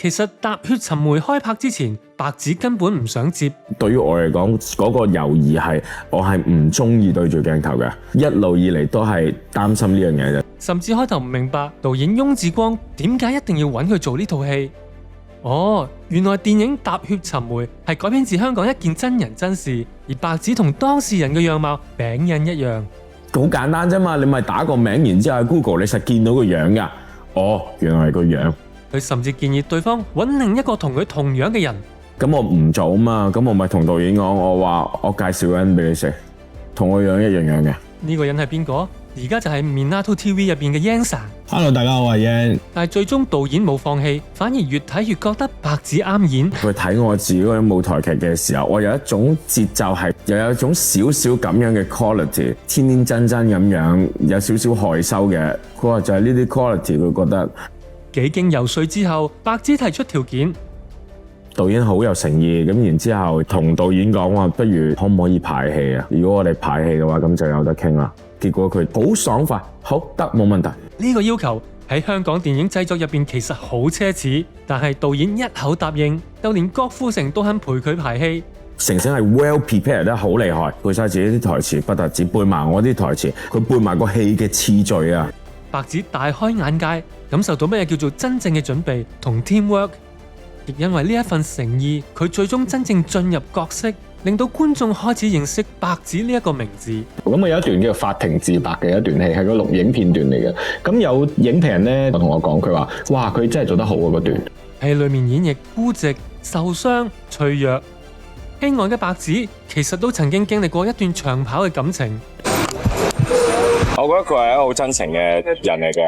其實《踏血尋梅》開拍之前，白只根本唔想接。對於我嚟講，嗰個猶豫係我係唔中意對住鏡頭嘅，一路以嚟都係擔心呢樣嘢啫。甚至開頭唔明白導演翁子光點解一定要揾佢做呢套戲。哦，原來電影《踏血尋梅》係改編自香港一件真人真事，而白只同當事人嘅樣貌餅印一樣。好簡單啫嘛，你咪打個名，然之後喺 Google 你實見到個樣噶。哦，原來係個樣。佢甚至建議對方揾另一個同佢同樣嘅人。咁我唔做嘛，咁我咪同導演講，我話我介紹個人俾你食，同我樣一樣嘅。呢個人係邊個？而家就係 Minato TV 入邊嘅 Yang。Hello， 大家好，我係 Yang。但係最終導演冇放棄，反而越睇越覺得白只啱演。佢睇我自己嗰種舞台劇嘅時候，我有一種節奏係，又有一種少少咁樣嘅 quality， 天天真真咁樣，有少少害羞嘅。佢話就係呢啲 quality， 佢覺得。幾經游說之後，白只提出條件。導演好有誠意，咁然之後同導演講話，不如可唔可以排戲啊？如果我哋排戲嘅話，咁就有得傾啦。結果佢好爽快，好得冇問題。呢個要求喺香港電影製作入邊其實好奢侈，但係導演一口答應，就連郭富城都肯陪佢排戲。成成係 well prepared 得好厲害，背晒自己啲台詞，不特止背埋我啲台詞，佢背埋個戲嘅次序啊！白只大開眼界，感受到乜嘢叫做真正嘅準備同 teamwork。亦因為呢一份誠意，佢最終真正進入角色，令到觀眾開始認識白只呢一個名字。咁我有一段叫做法庭自白嘅一段戲，係個錄影片段嚟嘅。咁有影評人咧同我講，佢話：哇，佢真係做得好啊！嗰段戲裏面演繹孤寂、受傷、脆弱、戲外嘅白只，其實都曾經經歷過一段長跑嘅感情。我覺得佢係一個好真誠嘅人嚟嘅。